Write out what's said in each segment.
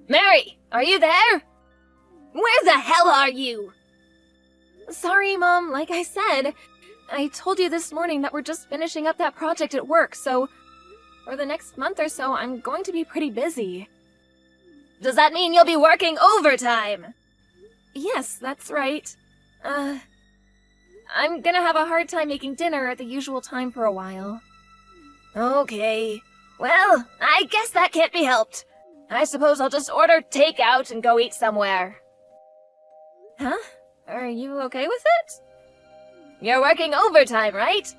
Mary, are you there? Where the hell are you? Sorry, Mom, like I said, I told you this morning that we're just finishing up that project at work, so for the next month or so, I'm going to be pretty busy. Does that mean you'll be working overtime? Yes, that's right. I'm gonna have a hard time making dinner at the usual time for a while. Okay. Well, I guess that can't be helped. I suppose I'll just order takeout and go eat somewhere. Huh? Are you okay with it? You're working overtime, right?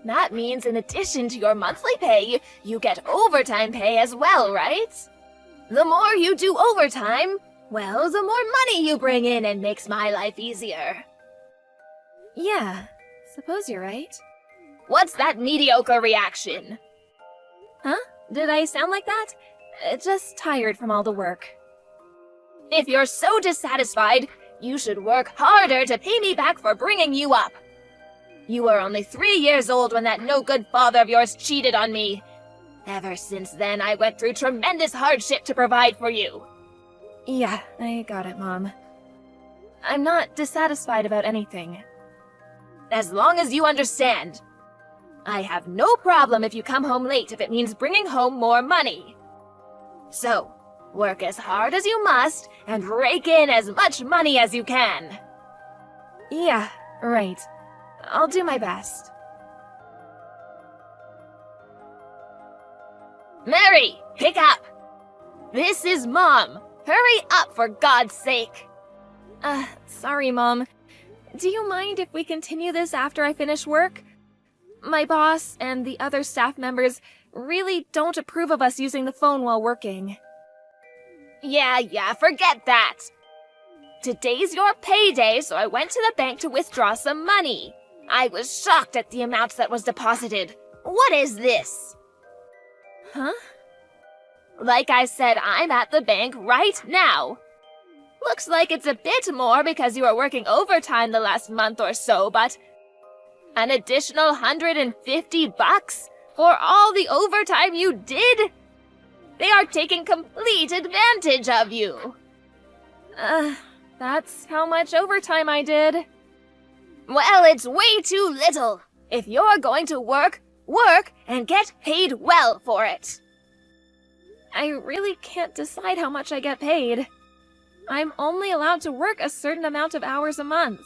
That means in addition to your monthly pay, you get overtime pay as well, right? The more you do overtime, well, the more money you bring in and makes my life easier. Yeah, suppose you're right. What's that mediocre reaction? Huh? Did I sound like that? Just tired from all the work. If you're so dissatisfied, you should work harder to pay me back for bringing you up. You were only 3 years old when that no-good father of yours cheated on me. Ever since then, I went through tremendous hardship to provide for you. Yeah, I got it, Mom. I'm not dissatisfied about anything. As long as you understand. I have no problem if you come home late if it means bringing home more money. So, work as hard as you must and rake in as much money as you can. Yeah, right. I'll do my best. Mary, pick up! This is Mom. Hurry up, for God's sake! Sorry, Mom. Do you mind if we continue this after I finish work? My boss and the other staff members really don't approve of us using the phone while working. Yeah, forget that. Today's your payday, so I went to the bank to withdraw some money. I was shocked at the amount that was deposited. What is this? Huh? Like I said, I'm at the bank right now. Looks like it's a bit more because you were working overtime the last month or so, but an additional $150 for all the overtime you did? They are taking complete advantage of you. That's how much overtime I did. Well, it's way too little. If you're going to work, work and get paid well for it. I really can't decide how much I get paid. I'm only allowed to work a certain amount of hours a month.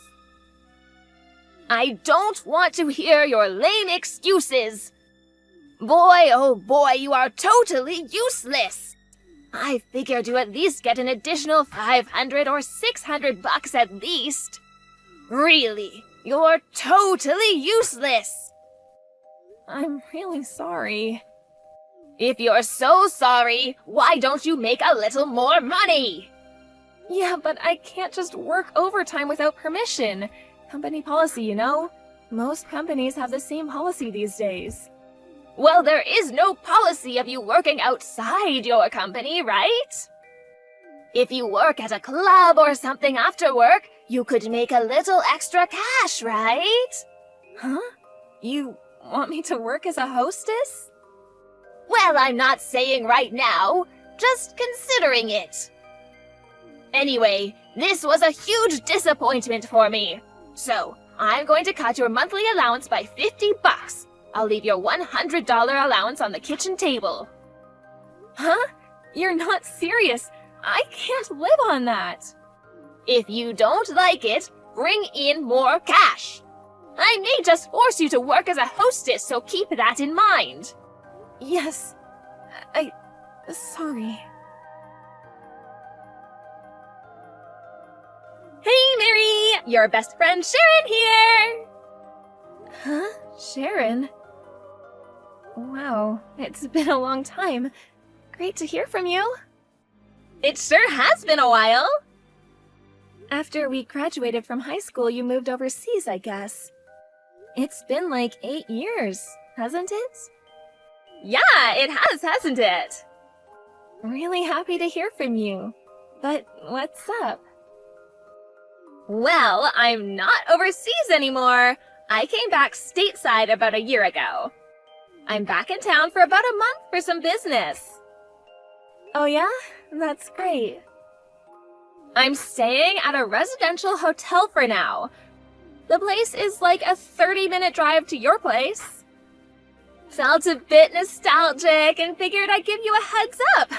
I don't want to hear your lame excuses. Boy, oh boy, you are totally useless. I figured you at least get an additional $500 or $600 at least. Really, you're totally useless. I'm really sorry. If you're so sorry, why don't you make a little more money? Yeah, but I can't just work overtime without permission. Company policy, you know? Most companies have the same policy these days. Well, there is no policy of you working outside your company, right? If you work at a club or something after work, you could make a little extra cash, right? Huh? You want me to work as a hostess? Well, I'm not saying right now, just considering it. Anyway, this was a huge disappointment for me. So, I'm going to cut your monthly allowance by $50. I'll leave your $100 allowance on the kitchen table. Huh? You're not serious. I can't live on that. If you don't like it, bring in more cash. I may just force you to work as a hostess, so keep that in mind. Yes. Sorry. Hey, Mary! Your best friend Sharon here! Huh? Sharon? Wow, it's been a long time. Great to hear from you. It sure has been a while. After we graduated from high school, you moved overseas, I guess. It's been like 8 years, hasn't it? Yeah, it has, hasn't it? Really happy to hear from you. But what's up? Well, I'm not overseas anymore. I came back stateside about a year ago. I'm back in town for about a month for some business. Oh yeah? That's great. I'm staying at a residential hotel for now. The place is like a 30-minute drive to your place. Felt a bit nostalgic and figured I'd give you a heads up.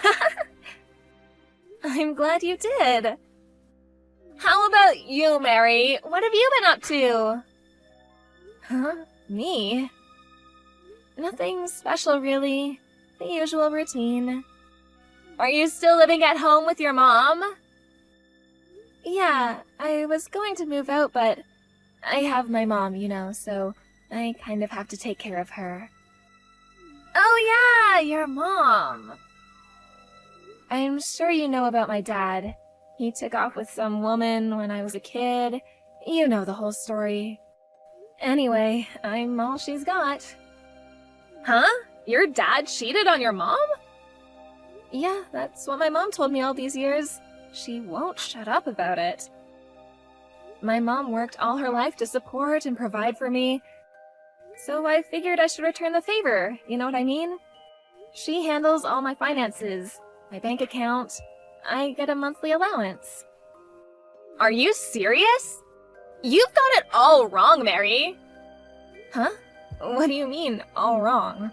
I'm glad you did. How about you, Mary? What have you been up to? Huh? Me? Nothing special, really. The usual routine. Are you still living at home with your mom? Yeah, I was going to move out, but I have my mom, so I kind of have to take care of her. Oh yeah, your mom. I'm sure you know about my dad. He took off with some woman when I was a kid. You know the whole story. Anyway, I'm all she's got. Huh? Your dad cheated on your mom? Yeah, that's what my mom told me all these years. She won't shut up about it. My mom worked all her life to support and provide for me, so I figured I should return the favor, you know what I mean? She handles all my finances, my bank account. I get a monthly allowance. Are you serious? You've got it all wrong, Mary. Huh? What do you mean, all wrong?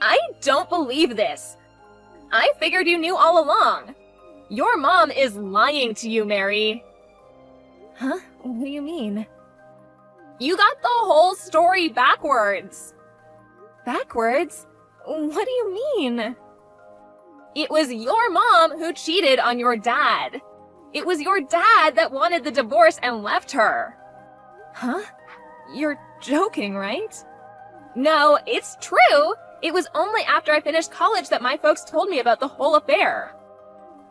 I don't believe this. I figured you knew all along. Your mom is lying to you, Mary. Huh? What do you mean? You got the whole story backwards. Backwards? What do you mean? It was your mom who cheated on your dad. It was your dad that wanted the divorce and left her. Huh? You're joking, right? No, it's true. It was only after I finished college that my folks told me about the whole affair.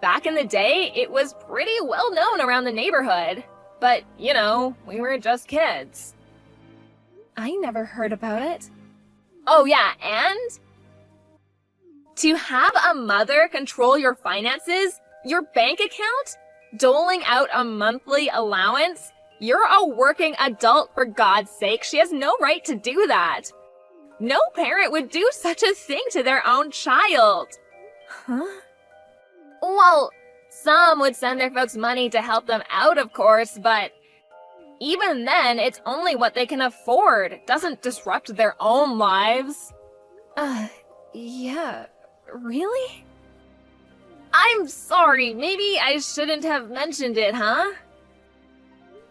Back in the day, it was pretty well known around the neighborhood. But, we were just kids. I never heard about it. Oh yeah, and? To have a mother control your finances, your bank account, doling out a monthly allowance, you're a working adult, for God's sake. She has no right to do that. No parent would do such a thing to their own child. Huh? Well, some would send their folks money to help them out, of course, but even then, it's only what they can afford. It doesn't disrupt their own lives. Yeah. Really? I'm sorry, maybe I shouldn't have mentioned it, huh?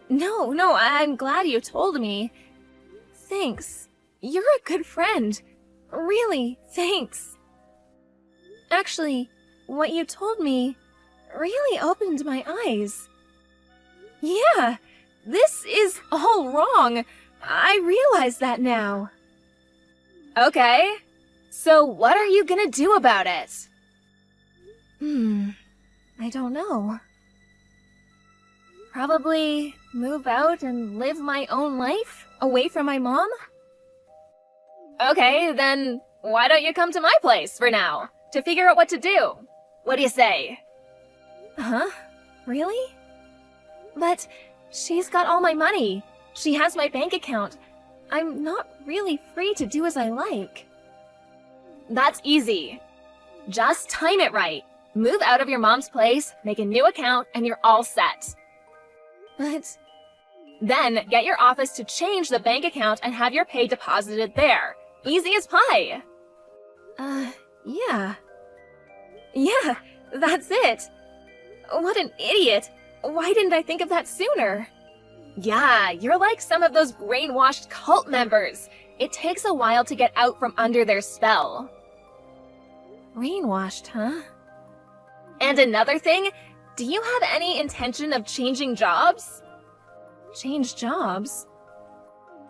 No, I'm glad you told me. Thanks. You're a good friend. Really, thanks. Actually, what you told me really opened my eyes. Yeah, this is all wrong. I realize that now. Okay, so what are you gonna do about it? I don't know. Probably move out and live my own life away from my mom? Okay, then why don't you come to my place for now to figure out what to do? What do you say? Huh? Really? But she's got all my money. She has my bank account. I'm not really free to do as I like. That's easy. Just time it right. Move out of your mom's place, make a new account, and you're all set. But Then get your office to change the bank account and have your pay deposited there. Easy as pie. Yeah. Yeah, that's it. What an idiot. Why didn't I think of that sooner? Yeah, you're like some of those brainwashed cult members. It takes a while to get out from under their spell. Brainwashed, huh? And another thing, do you have any intention of changing jobs? Change jobs?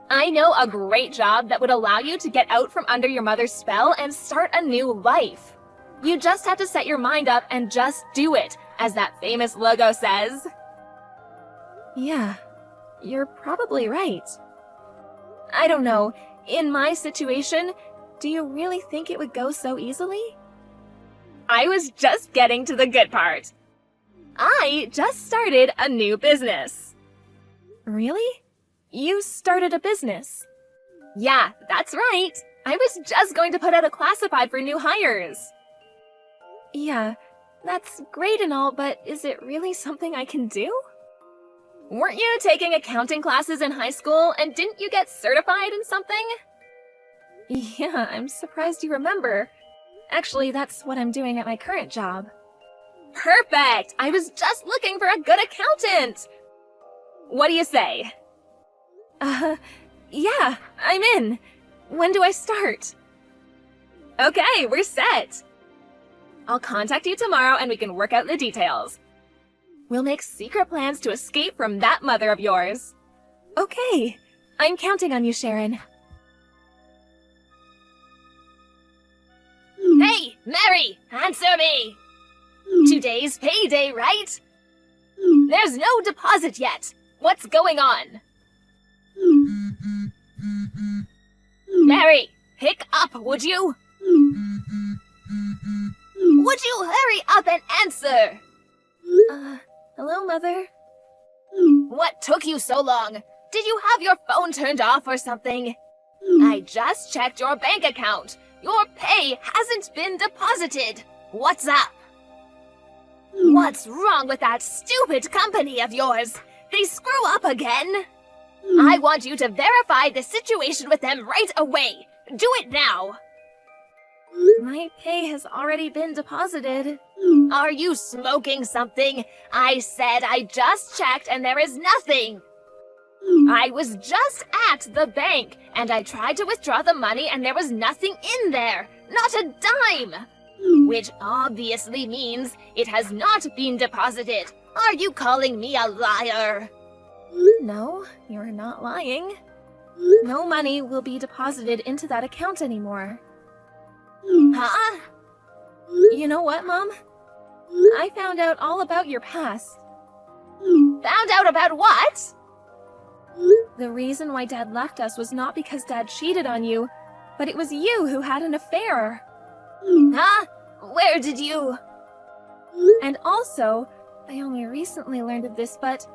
I know a great job that would allow you to get out from under your mother's spell and start a new life. You just have to set your mind up and just do it, as that famous logo says. Yeah, you're probably right. I don't know, in my situation, do you really think it would go so easily? I was just getting to the good part. I just started a new business. Really? You started a business? Yeah, that's right. I was just going to put out a classified for new hires. Yeah, that's great and all, but is it really something I can do? Weren't you taking accounting classes in high school, and didn't you get certified in something? Yeah, I'm surprised you remember. Actually, that's what I'm doing at my current job. Perfect! I was just looking for a good accountant! What do you say? Yeah, I'm in. When do I start? Okay, we're set. I'll contact you tomorrow and we can work out the details. We'll make secret plans to escape from that mother of yours. Okay, I'm counting on you, Sharon. Hey, Mary, answer me! Today's payday, right? There's no deposit yet. What's going on? Mary, pick up, would you? Would you hurry up and answer? Hello, Mother? What took you so long? Did you have your phone turned off or something? I just checked your bank account. Your pay hasn't been deposited. What's up? What's wrong with that stupid company of yours? They screw up again. I want you to verify the situation with them right away. Do it now. My pay has already been deposited. Are you smoking something? I said I just checked and there is nothing. I was just at the bank and I tried to withdraw the money and there was nothing in there. Not a dime. Which obviously means it has not been deposited. Are you calling me a liar? No, you're not lying. No money will be deposited into that account anymore. Huh? You know what, Mom? I found out all about your past. Found out about what? The reason why Dad left us was not because Dad cheated on you, but it was you who had an affair. Huh? Where did you? And also, I only recently learned of this, but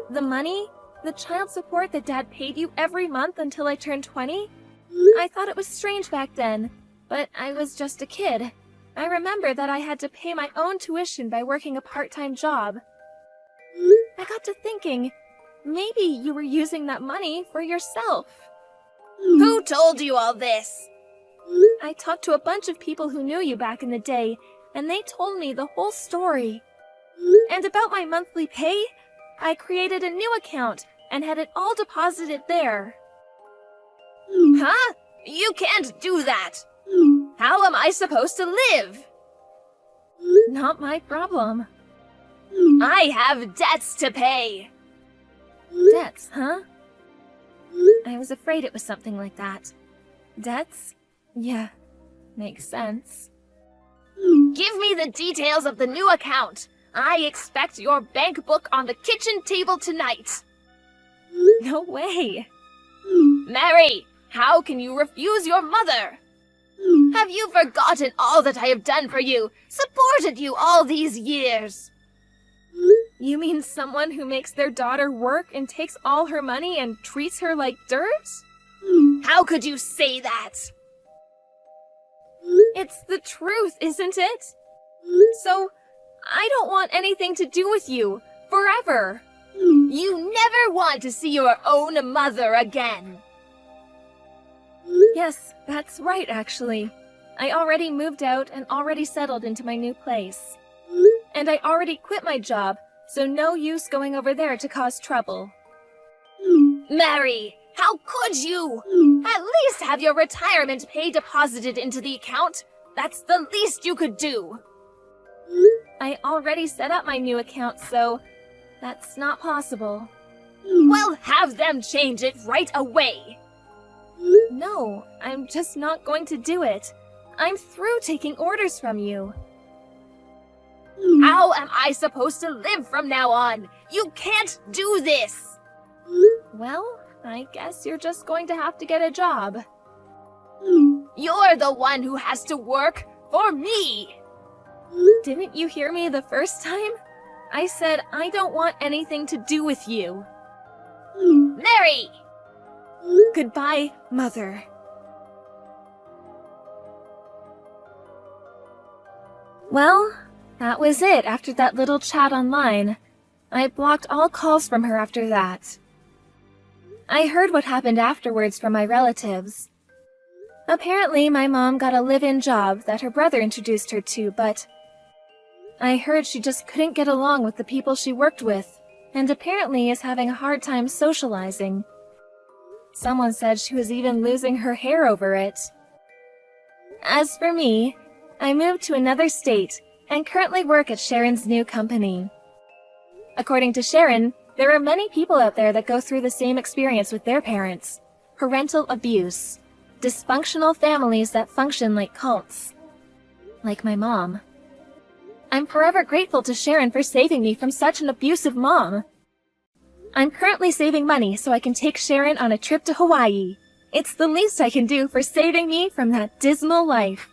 the money, the child support that Dad paid you every month until I turned 20, I thought it was strange back then, but I was just a kid. I remember that I had to pay my own tuition by working a part-time job. I got to thinking, maybe you were using that money for yourself. Who told you all this? I talked to a bunch of people who knew you back in the day, and they told me the whole story. And about my monthly pay, I created a new account and had it all deposited there. Huh? You can't do that. How am I supposed to live? Not my problem. I have debts to pay. Debts, huh? I was afraid it was something like that. Debts? Yeah, makes sense. Give me the details of the new account. I expect your bank book on the kitchen table tonight. No way. Mary, how can you refuse your mother? Have you forgotten all that I have done for you, supported you all these years? You mean someone who makes their daughter work and takes all her money and treats her like dirt? How could you say that? It's the truth, isn't it? So, I don't want anything to do with you, forever. You never want to see your own mother again. Yes, that's right, actually. I already moved out and already settled into my new place. And I already quit my job, so no use going over there to cause trouble. Mary, how could you? At least have your retirement pay deposited into the account. That's the least you could do. I already set up my new account, so that's not possible. Well, have them change it right away. No, I'm just not going to do it. I'm through taking orders from you. How am I supposed to live from now on? You can't do this. Well, I guess you're just going to have to get a job. You're the one who has to work for me. Didn't you hear me the first time? I said I don't want anything to do with you. Mary! Goodbye, Mother. Well, that was it after that little chat online. I blocked all calls from her after that. I heard what happened afterwards from my relatives. Apparently, my mom got a live-in job that her brother introduced her to, but I heard she just couldn't get along with the people she worked with, and apparently is having a hard time socializing. Someone said she was even losing her hair over it. As for me, I moved to another state and currently work at Sharon's new company. According to Sharon, there are many people out there that go through the same experience with their parents: parental abuse, dysfunctional families that function like cults. Like my mom. I'm forever grateful to Sharon for saving me from such an abusive mom. I'm currently saving money so I can take Sharon on a trip to Hawaii. It's the least I can do for saving me from that dismal life.